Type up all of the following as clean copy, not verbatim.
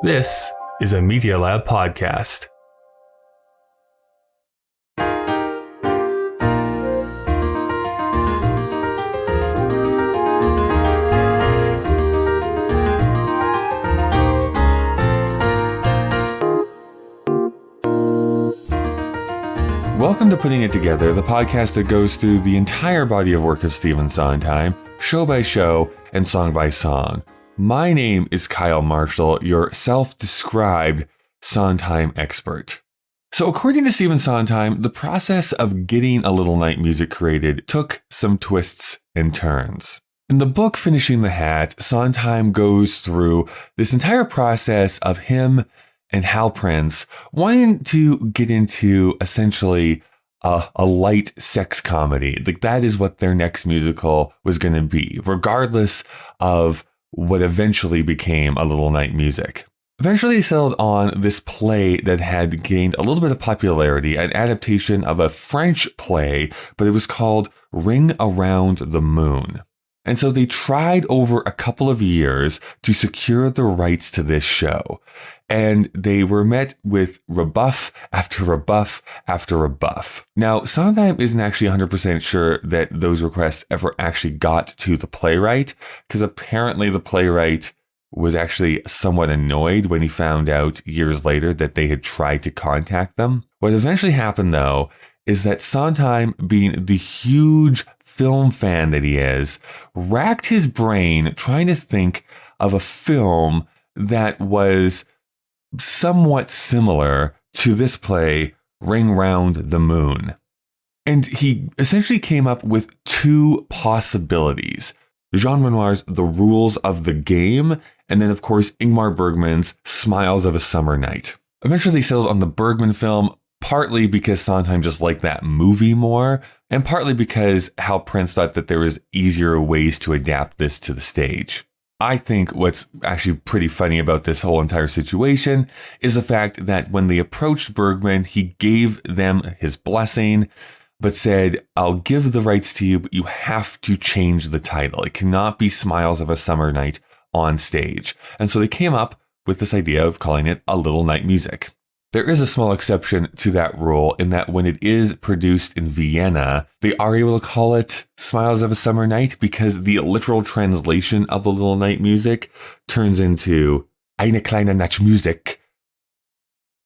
This is a Media Lab podcast. Welcome to Putting It Together, the podcast that goes through the entire body of work of Stephen Sondheim, show by show and song by song. My name is Kyle Marshall, your self-described Sondheim expert. So according to Stephen Sondheim, the process of getting A Little Night Music created took some twists and turns. In the book Finishing the Hat, Sondheim goes through this entire process of him and Hal Prince wanting to get into essentially a light sex comedy. Like that is what their next musical was going to be, regardless of what eventually became A Little Night Music. Eventually they settled on this play that had gained a little bit of popularity, an adaptation of a French play, but it was called Ring Around the Moon. And so they tried over a couple of years to secure the rights to this show. And they were met with rebuff after rebuff after rebuff. Now, Sondheim isn't actually 100% sure that those requests ever actually got to the playwright, because apparently the playwright was actually somewhat annoyed when he found out years later that they had tried to contact them. What eventually happened, though, is that Sondheim, being the huge film fan that he is, racked his brain trying to think of a film that was somewhat similar to this play, Ring Round the Moon. And he essentially came up with two possibilities. Jean Renoir's The Rules of the Game, and then of course Ingmar Bergman's Smiles of a Summer Night. Eventually they settled on the Bergman film, partly because Sondheim just liked that movie more, and partly because Hal Prince thought that there was easier ways to adapt this to the stage. I think what's actually pretty funny about this whole entire situation is the fact that when they approached Bergman, he gave them his blessing, but said, I'll give the rights to you, but you have to change the title. It cannot be Smiles of a Summer Night on stage. And so they came up with this idea of calling it A Little Night Music. There is a small exception to that rule in that when it is produced in Vienna, they are able to call it Smiles of a Summer Night because the literal translation of A Little Night Music turns into Eine kleine Nachtmusik.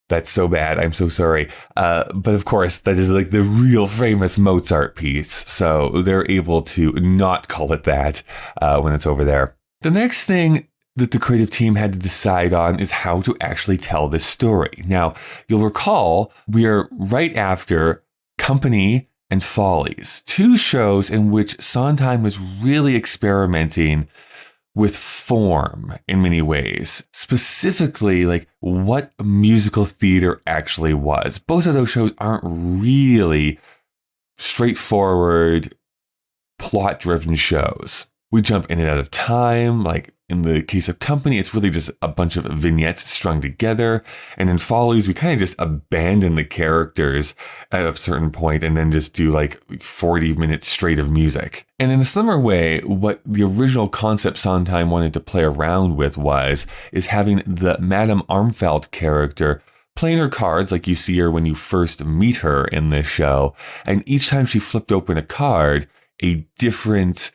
That's so bad. I'm so sorry. But of course, that is like the real famous Mozart piece. So they're able to not call it that when it's over there. The next thing that the creative team had to decide on is how to actually tell this story. Now, you'll recall we are right after Company and Follies, two shows in which Sondheim was really experimenting with form in many ways, specifically like what musical theater actually was. Both of those shows aren't really straightforward, plot-driven shows. We jump in and out of time, like in the case of Company, it's really just a bunch of vignettes strung together. And in Follies, we kind of just abandon the characters at a certain point and then just do like 40 minutes straight of music. And in a similar way, what the original concept Sondheim wanted to play around with is having the Madame Armfeldt character playing her cards like you see her when you first meet her in this show. And each time she flipped open a card, a different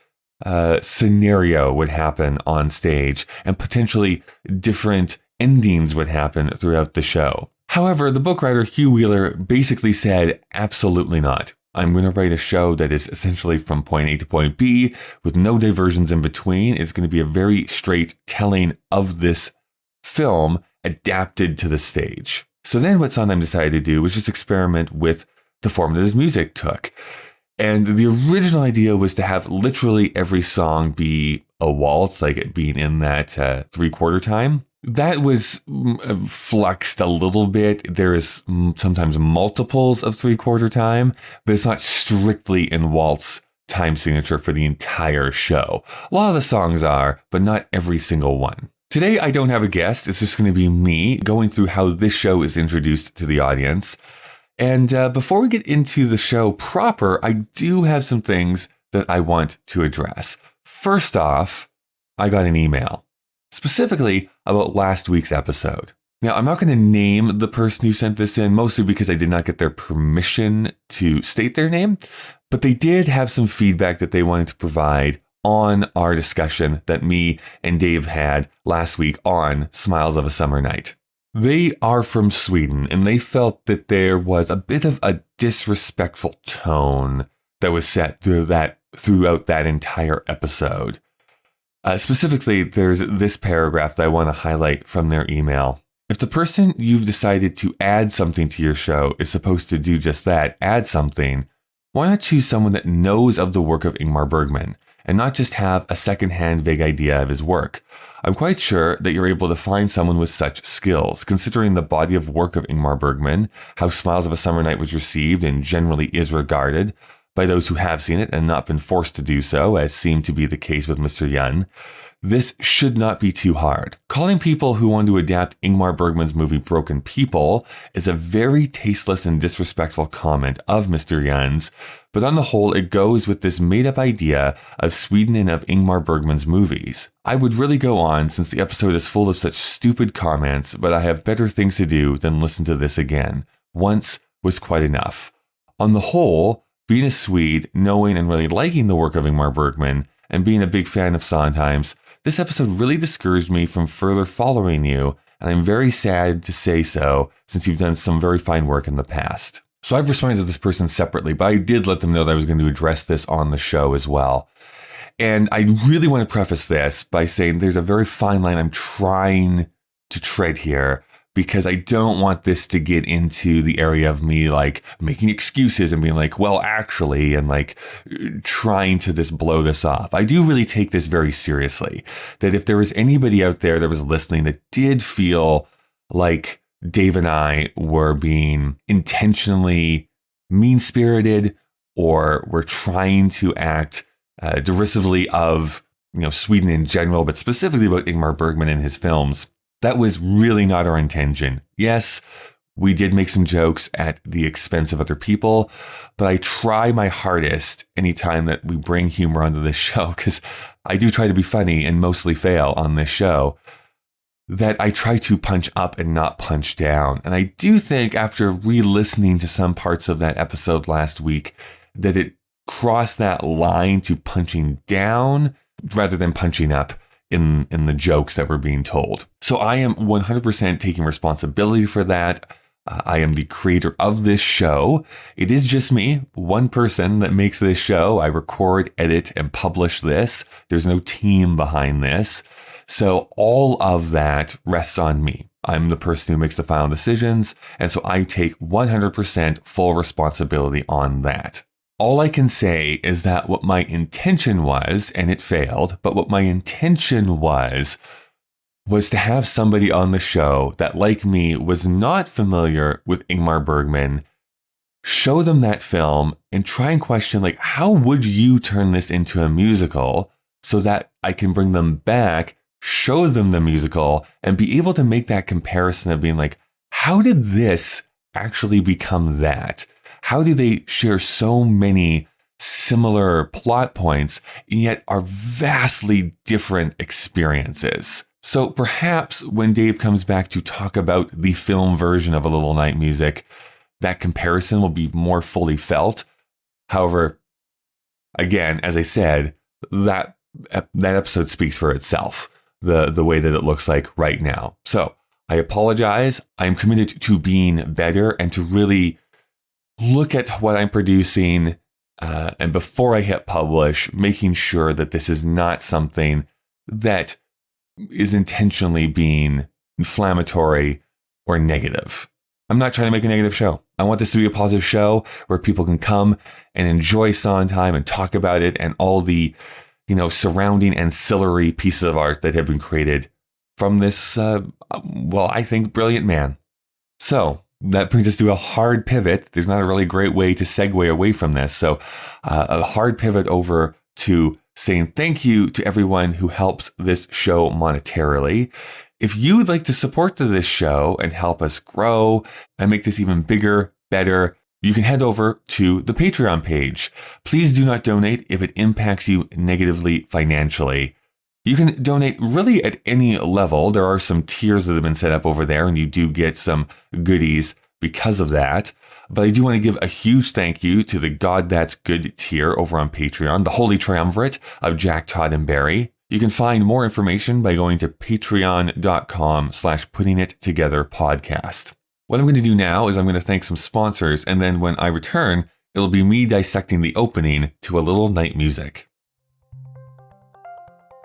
scenario would happen on stage, and potentially different endings would happen throughout the show. However, the book writer Hugh Wheeler basically said, absolutely not. I'm going to write a show that is essentially from point A to point B with no diversions in between. It's going to be a very straight telling of this film adapted to the stage. So then what Sondheim decided to do was just experiment with the form that his music took. And the original idea was to have literally every song be a waltz, like it being in that 3/4 time. That was fluxed a little bit. There is sometimes multiples of 3/4 time, but it's not strictly in waltz time signature for the entire show. A lot of the songs are, but not every single one. Today, I don't have a guest. It's just going to be me going through how this show is introduced to the audience. And before we get into the show proper, I do have some things that I want to address. First off, I got an email. specifically about last week's episode. Now, I'm not going to name the person who sent this in, mostly because I did not get their permission to state their name, but they did have some feedback that they wanted to provide on our discussion that me and Dave had last week on Smiles of a Summer Night. They are from Sweden, and they felt that there was a bit of a disrespectful tone that was set throughout that entire episode. Specifically, there's this paragraph that I want to highlight from their email. If the person you've decided to add something to your show is supposed to do just that, add something, why not choose someone that knows of the work of Ingmar Bergman and not just have a secondhand vague idea of his work? I'm quite sure that you're able to find someone with such skills, considering the body of work of Ingmar Bergman, how Smiles of a Summer Night was received and generally is regarded by those who have seen it and not been forced to do so, as seemed to be the case with Mr. Yun. This should not be too hard. Calling people who want to adapt Ingmar Bergman's movie Broken People is a very tasteless and disrespectful comment of Mr. Yun's, but on the whole, it goes with this made-up idea of Sweden and of Ingmar Bergman's movies. I would really go on since the episode is full of such stupid comments, but I have better things to do than listen to this again. Once was quite enough. On the whole, being a Swede, knowing and really liking the work of Ingmar Bergman, and being a big fan of Sondheims, this episode really discouraged me from further following you, and I'm very sad to say so, since you've done some very fine work in the past. So I've responded to this person separately, but I did let them know that I was going to address this on the show as well. And I really want to preface this by saying there's a very fine line I'm trying to tread here, because I don't want this to get into the area of me like making excuses and being like, well, actually, and like trying to just blow this off. I do really take this very seriously, that if there was anybody out there that was listening that did feel like Dave and I were being intentionally mean-spirited or were trying to act derisively of, Sweden in general, but specifically about Ingmar Bergman and his films, that was really not our intention. Yes, we did make some jokes at the expense of other people, but I try my hardest anytime that we bring humor onto this show, because I do try to be funny and mostly fail on this show, that I try to punch up and not punch down. And I do think after re-listening to some parts of that episode last week, that it crossed that line to punching down rather than punching up in the jokes that were being told. So I am 100% taking responsibility for that. I am the creator of this show. It is just me, one person that makes this show. I record, edit, and publish this. There's no team behind this. So all of that rests on me. I'm the person who makes the final decisions, and so I take 100% full responsibility on that. All I can say is that what my intention was, and it failed, but what my intention was to have somebody on the show that, like me, was not familiar with Ingmar Bergman, show them that film and try and question, like, how would you turn this into a musical so that I can bring them back, show them the musical, and be able to make that comparison of being like, how did this actually become that? How do they share so many similar plot points and yet are vastly different experiences? So perhaps when Dave comes back to talk about the film version of A Little Night Music, that comparison will be more fully felt. However, again, as I said, that episode speaks for itself, the way that it looks like right now. So I apologize. I'm committed to being better and to really look at what I'm producing, and before I hit publish, making sure that this is not something that is intentionally being inflammatory or negative. I'm not trying to make a negative show. I want this to be a positive show where people can come and enjoy Sondheim and talk about it and all the, surrounding ancillary pieces of art that have been created from this, I think, brilliant man. So that brings us to a hard pivot. There's not a really great way to segue away from this. So a hard pivot over to saying thank you to everyone who helps this show monetarily. If you would like to support this show and help us grow and make this even bigger, better, you can head over to the Patreon page. Please do not donate if it impacts you negatively financially. You can donate really at any level. There are some tiers that have been set up over there, and you do get some goodies because of that. But I do want to give a huge thank you to the God That's Good tier over on Patreon, the Holy Triumvirate of Jack, Todd, and Barry. You can find more information by going to patreon.com/puttingittogetherpodcast. What I'm going to do now is I'm going to thank some sponsors, and then when I return, it'll be me dissecting the opening to a little night music.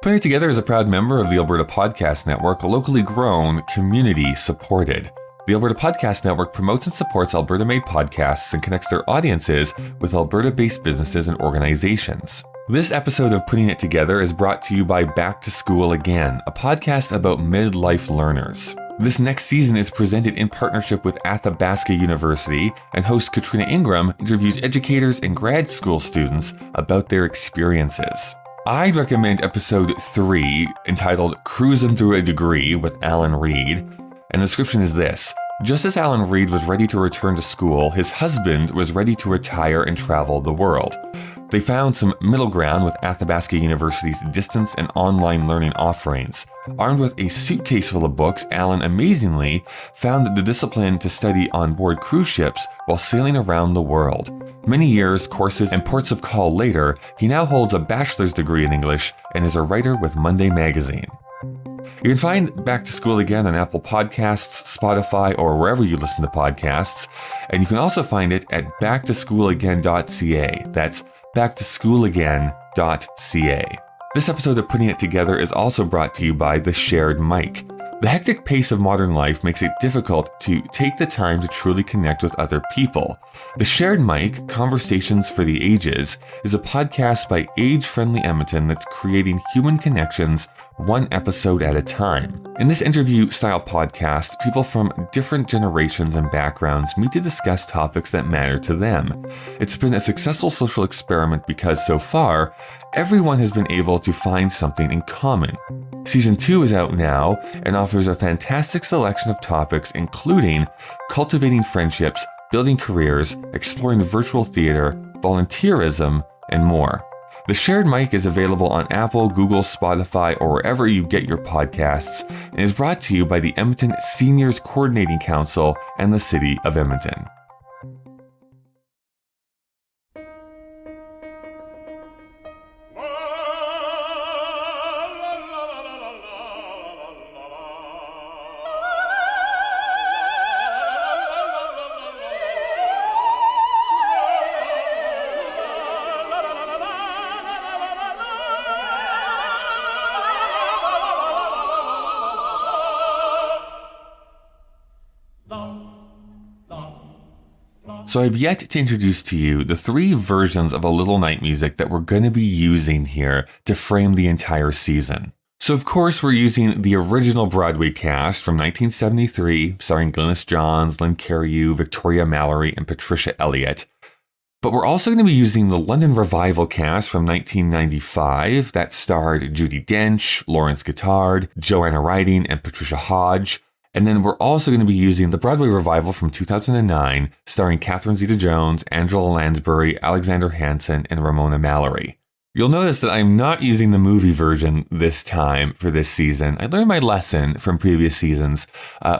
Putting It Together is a proud member of the Alberta Podcast Network, locally grown, community-supported. The Alberta Podcast Network promotes and supports Alberta-made podcasts and connects their audiences with Alberta-based businesses and organizations. This episode of Putting It Together is brought to you by Back to School Again, a podcast about midlife learners. This next season is presented in partnership with Athabasca University, and host Katrina Ingram interviews educators and grad school students about their experiences. I'd recommend episode 3, entitled Cruisin' Through a Degree with Alan Reed, and the description is this. Just as Alan Reed was ready to return to school, his husband was ready to retire and travel the world. They found some middle ground with Athabasca University's distance and online learning offerings. Armed with a suitcase full of books, Alan amazingly found the discipline to study on board cruise ships while sailing around the world. Many years, courses, and ports of call later, he now holds a bachelor's degree in English and is a writer with Monday Magazine. You can find Back to School Again on Apple Podcasts, Spotify, or wherever you listen to podcasts. And you can also find it at backtoschoolagain.ca. That's backtoschoolagain.ca. This episode of Putting It Together is also brought to you by The Shared Mic. The hectic pace of modern life makes it difficult to take the time to truly connect with other people. The Shared Mic, Conversations for the Ages, is a podcast by age-friendly Edmonton that's creating human connections one episode at a time. In this interview-style podcast, people from different generations and backgrounds meet to discuss topics that matter to them. It's been a successful social experiment because so far, everyone has been able to find something in common. Season 2 is out now and offers a fantastic selection of topics including cultivating friendships, building careers, exploring virtual theater, volunteerism, and more. The Shared Mic is available on Apple, Google, Spotify, or wherever you get your podcasts, and is brought to you by the Edmonton Seniors Coordinating Council and the City of Edmonton. So I've yet to introduce to you the 3 versions of A Little Night Music that we're going to be using here to frame the entire season. So of course we're using the original Broadway cast from 1973, starring Glynis Johns, Cariou, Victoria Mallory, and Patricia Elliott. But we're also going to be using the London Revival cast from 1995 that starred Judi Dench, Laurence Guittard, Joanna Riding, and Patricia Hodge. And then we're also going to be using the Broadway revival from 2009, starring Catherine Zeta-Jones, Angela Lansbury, Alexander Hanson, and Ramona Mallory. You'll notice that I'm not using the movie version this time for this season. I learned my lesson from previous seasons,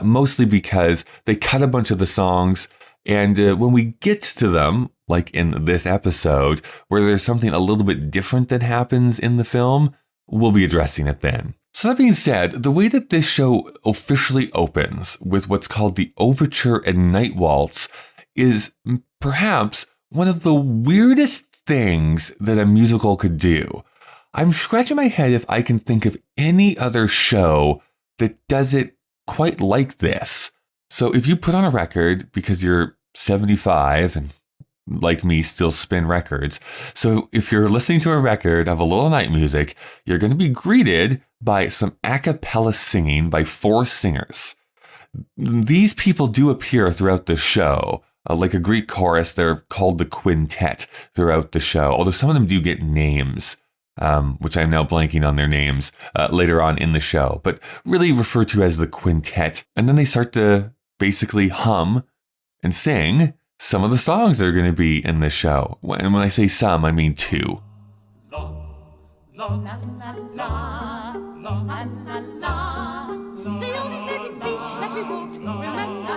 mostly because they cut a bunch of the songs, and when we get to them, like in this episode, where there's something a little bit different that happens in the film, we'll be addressing it then. So that being said, the way that this show officially opens with what's called the Overture and Night Waltz is perhaps one of the weirdest things that a musical could do. I'm scratching my head if I can think of any other show that does it quite like this. So if you put on a record because you're 75 and like me, still spin records. So if you're listening to a record of A Little Night Music, you're going to be greeted by some a cappella singing by 4 singers. These people do appear throughout the show. Like a Greek chorus, they're called the quintet throughout the show, although some of them do get names, which I'm now blanking on their names later on in the show, but really referred to as the quintet. And then they start to basically hum and sing some of the songs that are going to be in the show. And when I say some, I mean 2. la la la la la la. The old deserted beach that we walked, remember.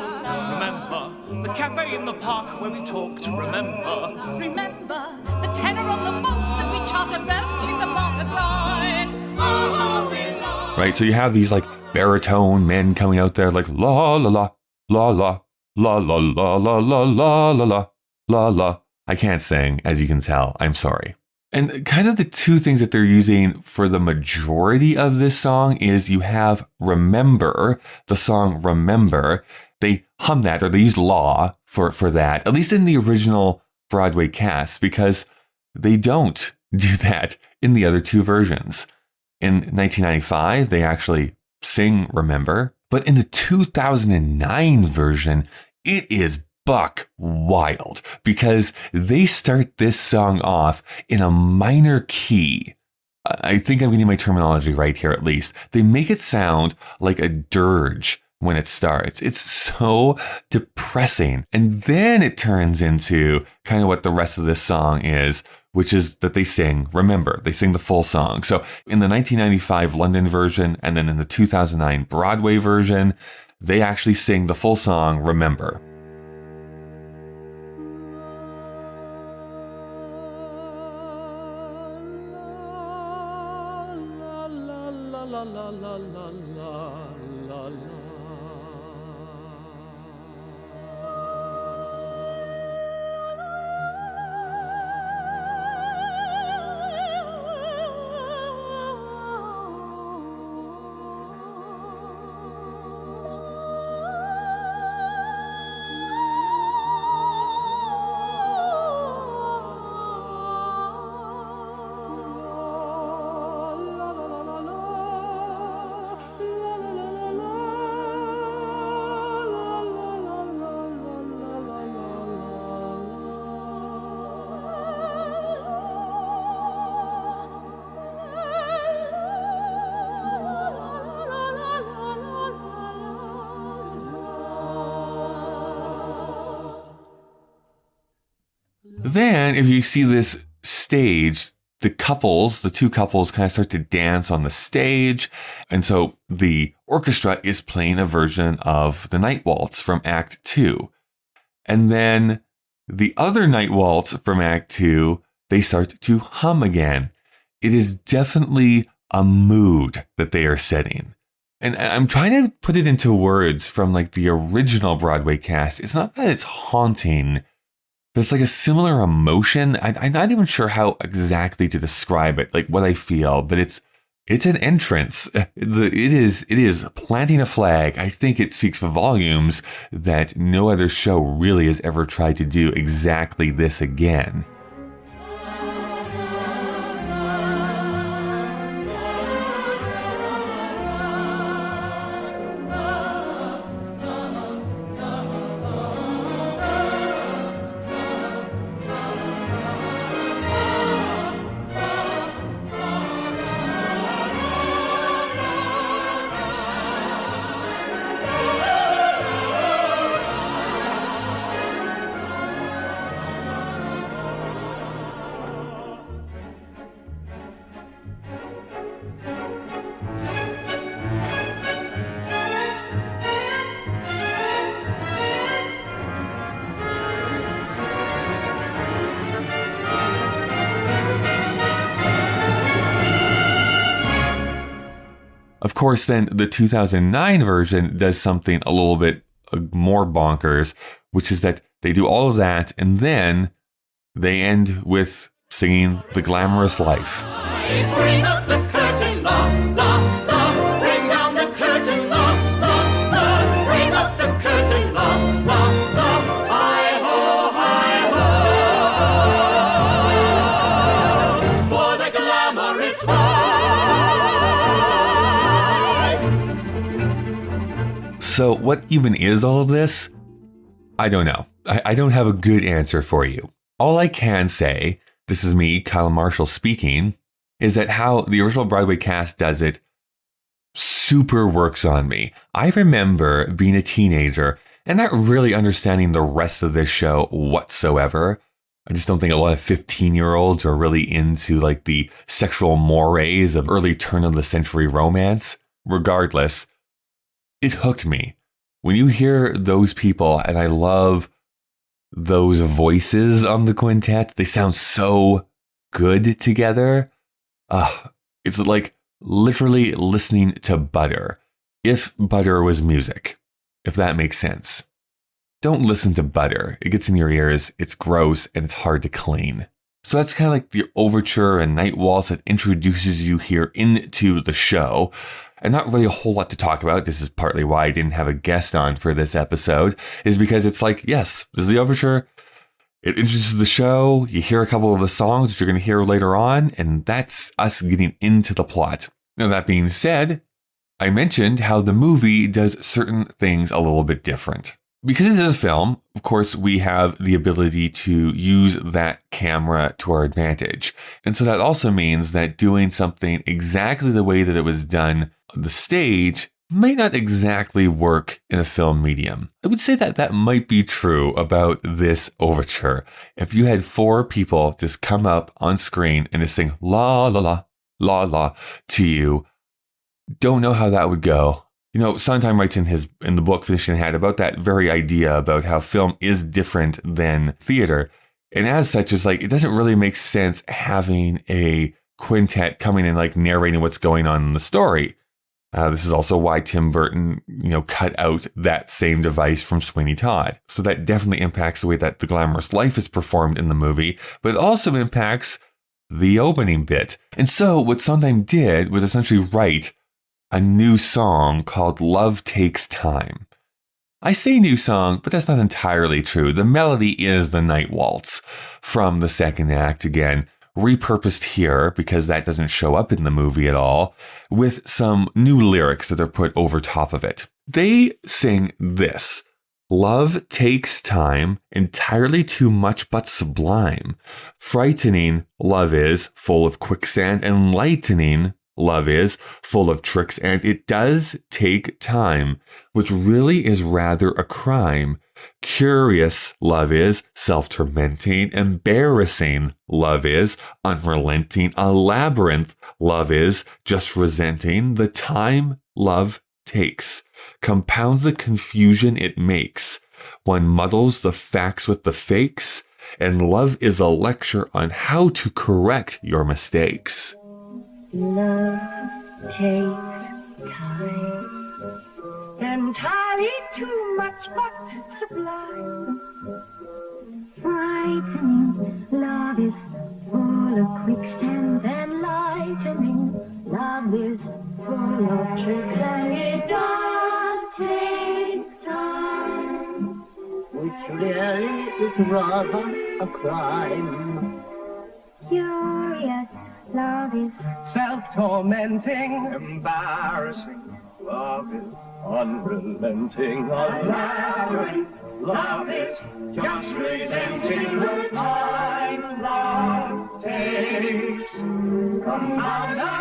Remember the cafe in the park where we talked, remember. Remember the tenor on the boat that we chartered belching the Barford ride. Oh, we love. Right, so you have these like baritone men coming out there like la la la la la la la la la la la la la la. I can't sing, as you can tell. I'm sorry. And kind of the two things that they're using for the majority of this song is you have Remember, the song Remember. They hum that, or they use law for that, at least in the original Broadway cast, because they don't do that in the other two versions. In 1995, they actually sing Remember, but in the 2009 version, it is buck wild because they start this song off in a minor key. I think I'm getting my terminology right here at least. They make it sound like a dirge when it starts. It's so depressing. And then it turns into kind of what the rest of this song is, which is that they sing Remember. They sing the full song. So in the 1995 London version and then in the 2009 Broadway version, they actually sing the full song Remember. Then, if you see this stage, the two couples kind of start to dance on the stage. And so the orchestra is playing a version of the Night Waltz from Act 2. And then the other Night Waltz from Act 2, they start to hum again. It is definitely a mood that they are setting. And I'm trying to put it into words from like the original Broadway cast. It's not that it's haunting, but it's like a similar emotion. I'm not even sure how exactly to describe it, like what I feel, but it's an entrance. It is planting a flag. I think it speaks volumes that no other show really has ever tried to do exactly this again. Of course, then the 2009 version does something a little bit more bonkers, which is that they do all of that and then they end with singing The Glamorous Life. Bring up the curtain, la, la, la. Bring down the curtain, la, la, la. Bring up the curtain, la, la, la. Hi-ho, hi-ho. For the glamorous life. So what even is all of this? I don't know. I don't have a good answer for you. All I can say, this is me, Kyle Marshall speaking, is that how the original Broadway cast does it super works on me. I remember being a teenager and not really understanding the rest of this show whatsoever. I just don't think a lot of 15-year-olds are really into like the sexual mores of early turn of the century romance. Regardless, it hooked me. When you hear those people, and I love those voices on the quintet, they sound so good together. It's like literally listening to butter. If butter was music, if that makes sense. Don't listen to butter. It gets in your ears, it's gross, and it's hard to clean. So that's kind of like the overture and night waltz that introduces you here into the show. And not really a whole lot to talk about. This is partly why I didn't have a guest on for this episode, is because it's like, yes, this is the overture. It introduces the show. You hear a couple of the songs that you're going to hear later on, and that's us getting into the plot. Now, that being said, I mentioned how the movie does certain things a little bit different. Because it is a film, of course, we have the ability to use that camera to our advantage. And so that also means that doing something exactly the way that it was done on the stage might not exactly work in a film medium. I would say that that might be true about this overture. If you had 4 people just come up on screen and just sing la la la, la la to you, don't know how that would go. You know, Sondheim writes in the book Finishing Hat about that very idea about how film is different than theater. And as such, it's like, it doesn't really make sense having a quintet coming and like narrating what's going on in the story. This is also why Tim Burton, cut out that same device from Sweeney Todd. So that definitely impacts the way that The Glamorous Life is performed in the movie, but it also impacts the opening bit. And so what Sondheim did was essentially write a new song called Love Takes Time. I say new song, but that's not entirely true. The melody is the Night Waltz from the second act, again, repurposed here because that doesn't show up in the movie at all, with some new lyrics that are put over top of it. They sing this: love takes time, entirely too much but sublime. Frightening love is, full of quicksand, enlightening love is, full of tricks, and it does take time, which really is rather a crime. Curious love is, self-tormenting, embarrassing love is, unrelenting, a labyrinth love is, just resenting the time love takes, compounds the confusion it makes. One muddles the facts with the fakes, and love is a lecture on how to correct your mistakes. Love takes time, entirely too much but sublime. Frightening love is full of quicksand, enlightening love is full of tricks, and it does take time, which really is rather a crime. Curious love is self-tormenting, embarrassing. Love is unrelenting. A labyrinth. Love is just resenting the time love takes. Compound the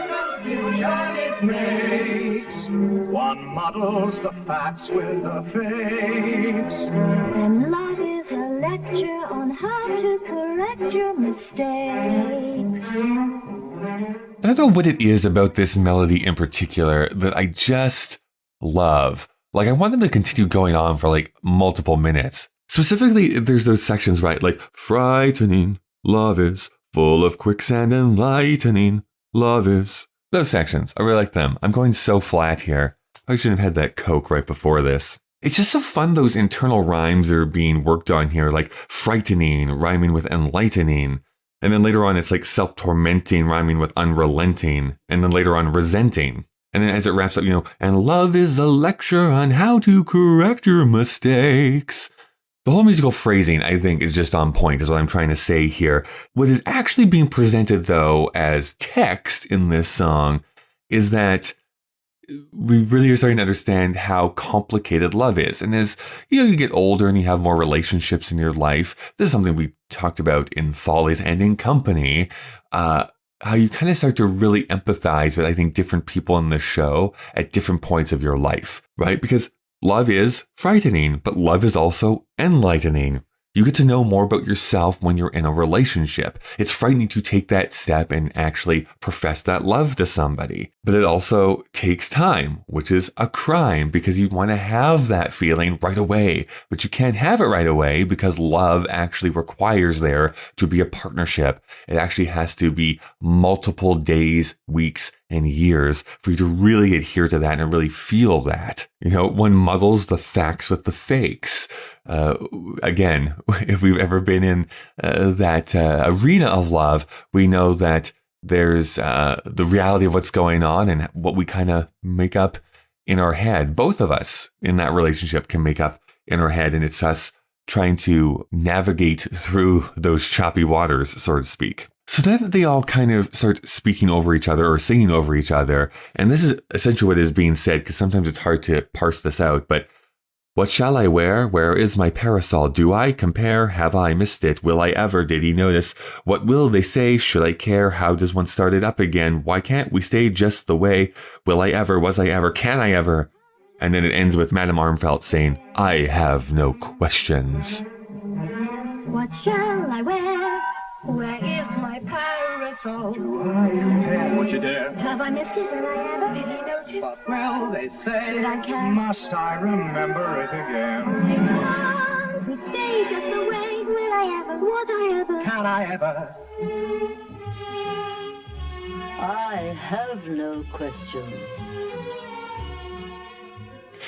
confusion it makes. One muddles the facts with the fakes. And love is a lecture on how to correct your mistakes. I don't know what it is about this melody in particular that I just love. Like, I want them to continue going on for like multiple minutes. Specifically, there's those sections, right? Like, frightening love is, full of quicksand, enlightening love is. Those sections, I really like them. I'm going so flat here. I shouldn't have had that Coke right before this. It's just so fun, those internal rhymes that are being worked on here, like frightening rhyming with enlightening. And then later on, it's like self-tormenting rhyming with unrelenting. And then later on, resenting. And then as it wraps up, and love is a lecture on how to correct your mistakes. The whole musical phrasing, I think, is just on point, is what I'm trying to say here. What is actually being presented, though, as text in this song is that we really are starting to understand how complicated love is. And as you get older and you have more relationships in your life, this is something we talked about in Follies and in Company, how you kind of start to really empathize with, I think, different people in the show at different points of your life, right? Because love is frightening, but love is also enlightening. You get to know more about yourself when you're in a relationship. It's frightening to take that step and actually profess that love to somebody. But it also takes time, which is a crime because you want to have that feeling right away. But you can't have it right away because love actually requires there to be a partnership. It actually has to be multiple days, weeks, and years for you to really adhere to that and really feel that. One muddles the facts with the fakes. Again, if we've ever been in that arena of love, we know that there's the reality of what's going on and what we kind of make up in our head. Both of us in that relationship can make up in our head, and it's us trying to navigate through those choppy waters, so to speak. So then they all kind of start speaking over each other or singing over each other. And this is essentially what is being said, because sometimes it's hard to parse this out. But what shall I wear? Where is my parasol? Do I compare? Have I missed it? Will I ever? Did he notice? What will they say? Should I care? How does one start it up again? Why can't we stay just the way? Will I ever? Was I ever? Can I ever? And then it ends with Madame Armfeldt saying, I have no questions. What shall I wear? Where is my parasol? Do I compare? Would you dare? Have I missed it? Will I ever? Did he notice? What will they say? Should I care? Must I remember it again? Can't we stay just the way? Will I ever? Would I ever? Can I ever? I have no questions.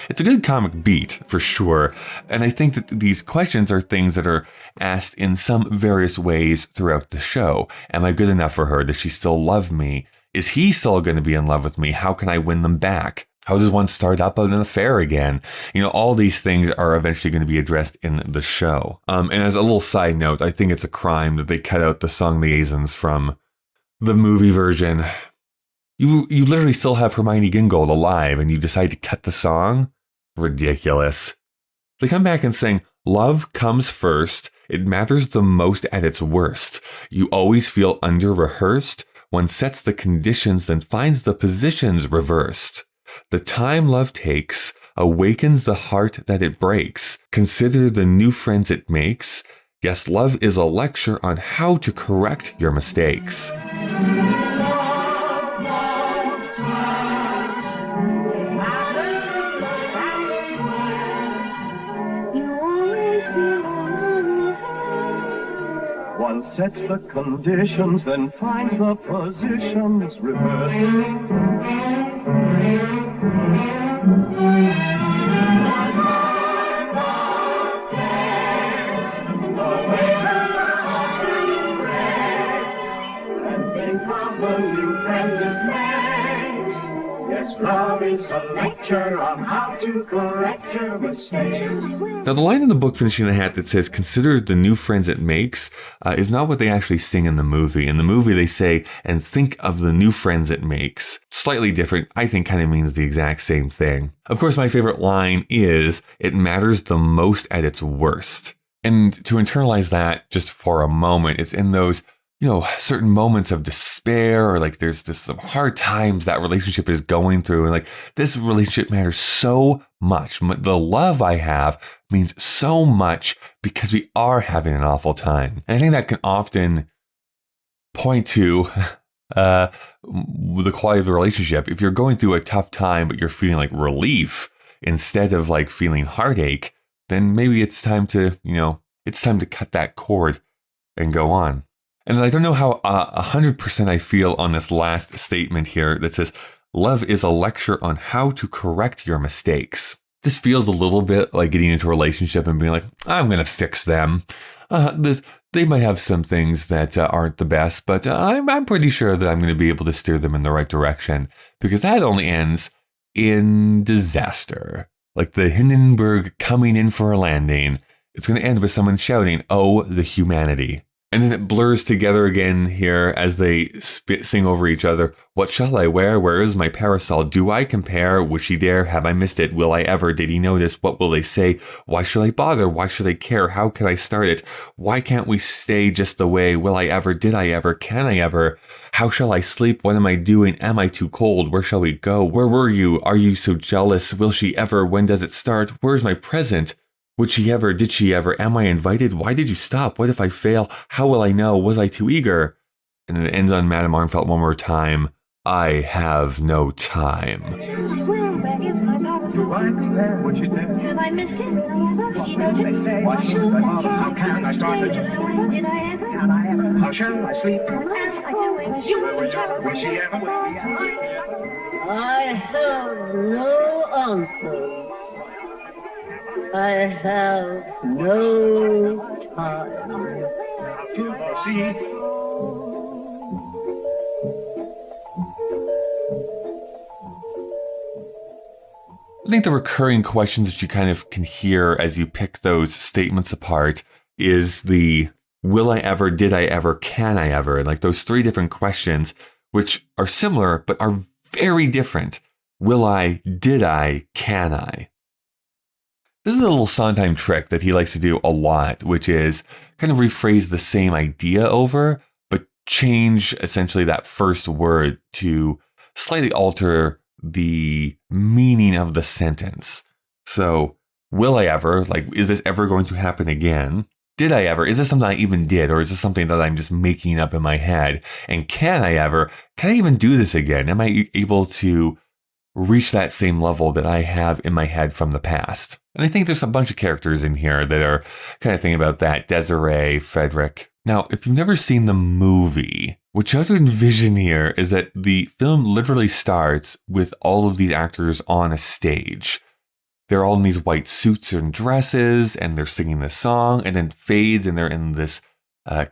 It's a good comic beat, for sure, and I think that these questions are things that are asked in some various ways throughout the show. Am I good enough for her? Does she still love me? Is he still going to be in love with me? How can I win them back? How does one start up an affair again? All these things are eventually going to be addressed in the show. And as a little side note, I think it's a crime that they cut out the song liaisons from the movie version. You literally still have Hermione Gingold alive and you decide to cut the song? Ridiculous. They come back and sing, love comes first. It matters the most at its worst. You always feel under-rehearsed. One sets the conditions, then finds the positions reversed. The time love takes awakens the heart that it breaks. Consider the new friends it makes. Yes, love is a lecture on how to correct your mistakes. One sets the conditions, then finds the positions reversed. And think of the new friends it makes. Yes, love is a lecture on how to correct your mistakes. Now, the line in the book Finishing the Hat that says, consider the new friends it makes, is not what they actually sing in the movie. In the movie, they say, and think of the new friends it makes. Slightly different, I think kind of means the exact same thing. Of course, my favorite line is, it matters the most at its worst. And to internalize that just for a moment, it's in those certain moments of despair, or like there's just some hard times that relationship is going through. And like, this relationship matters so much. The love I have means so much because we are having an awful time. And I think that can often point to the quality of the relationship. If you're going through a tough time, but you're feeling like relief instead of like feeling heartache, then maybe it's time to, it's time to cut that cord and go on. And I don't know how 100% I feel on this last statement here that says, love is a lecture on how to correct your mistakes. This feels a little bit like getting into a relationship and being like, I'm going to fix them. They might have some things that aren't the best, but I'm pretty sure that I'm going to be able to steer them in the right direction, because that only ends in disaster. Like the Hindenburg coming in for a landing. It's going to end with someone shouting, oh, the humanity. And then it blurs together again here as they sing over each other. What shall I wear? Where is my parasol? Do I compare? Would she dare? Have I missed it? Will I ever? Did he notice? What will they say? Why should I bother? Why should I care? How can I start it? Why can't we stay just the way? Will I ever? Did I ever? Can I ever? How shall I sleep? What am I doing? Am I too cold? Where shall we go? Where were you? Are you so jealous? Will she ever? When does it start? Where's my present? Would she ever? Did she ever? Am I invited? Why did you stop? What if I fail? How will I know? Was I too eager? And it ends on Madame Armfeldt one more time. I have no time. What'd you do? Have I missed it? Did you notice? How can I start it? Did I ever? How shall I sleep? Was she ever? I have no answer. I have no time. See? I think the recurring questions that you kind of can hear as you pick those statements apart is the will I ever, did I ever, can I ever? Like those three different questions, which are similar but are very different. Will I, did I, can I? This is a little Sondheim trick that he likes to do a lot, which is kind of rephrase the same idea over, but change essentially that first word to slightly alter the meaning of the sentence. So, will I ever, like, is this ever going to happen again? Did I ever? Is this something I even did? Or is this something that I'm just making up in my head? And can I ever? Can I even do this again? Am I able to reach that same level that I have in my head from the past? And I think there's a bunch of characters in here that are kind of thinking about that. Desiree, Frederick. Now, if you've never seen the movie, what you have to envision here is that the film literally starts with all of these actors on a stage. They're all in these white suits and dresses, and they're singing this song, and then fades, and they're in this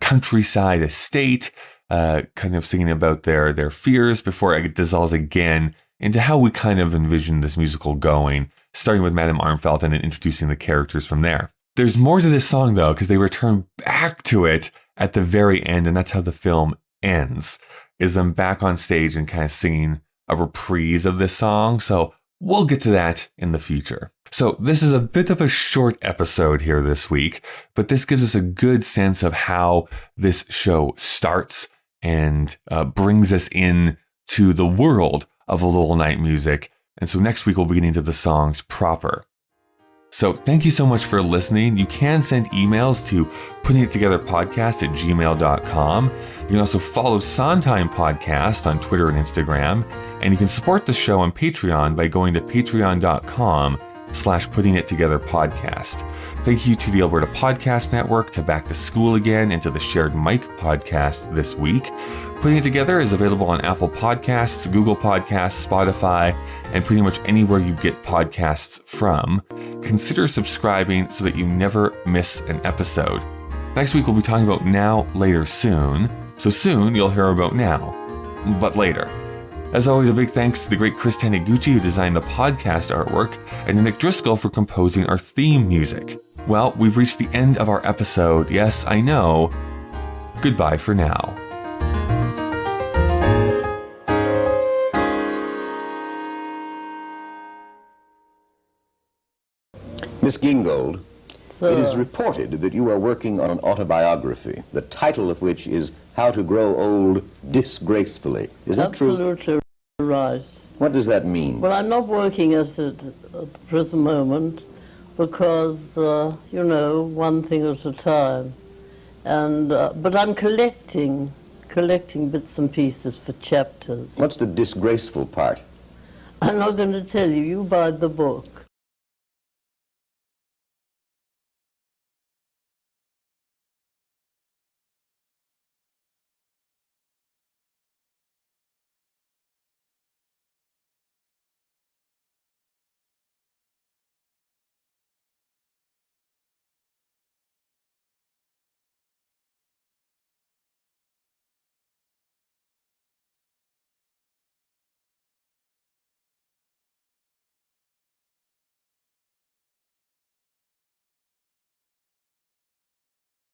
countryside estate, kind of singing about their fears before it dissolves again into how we kind of envision this musical going, starting with Madame Armfeldt and then introducing the characters from there. There's more to this song, though, because they return back to it at the very end, and that's how the film ends, is them back on stage and kind of singing a reprise of this song. So we'll get to that in the future. So this is a bit of a short episode here this week, but this gives us a good sense of how this show starts and brings us in to the world of a little night music. And so next week we'll be getting into the songs proper. So thank you so much for listening. You can send emails to puttingittogetherpodcast@gmail.com. You can also follow Sondheim Podcast on Twitter and Instagram. And you can support the show on Patreon by going to patreon.com/puttingittogetherpodcast. Thank you to the Alberta Podcast Network, to Back to School Again, and to the Shared Mic podcast this week. Putting It Together is available on Apple Podcasts, Google Podcasts, Spotify, and pretty much anywhere you get podcasts from. Consider subscribing so that you never miss an episode. Next week we'll be talking about Now, Later, Soon. So soon you'll hear about now, but later. As always, a big thanks to the great Chris Taniguchi who designed the podcast artwork, and to Nick Driscoll for composing our theme music. Well, we've reached the end of our episode. Yes, I know. Goodbye for now. Miss Gingold, Sir. it is reported that you are working on an autobiography, the title of which is How to Grow Old Disgracefully. Is that true? Absolutely right. What does that mean? Well, I'm not working at it at the present moment because, one thing at a time. And but I'm collecting bits and pieces for chapters. What's the disgraceful part? I'm not going to tell you. You buy the book.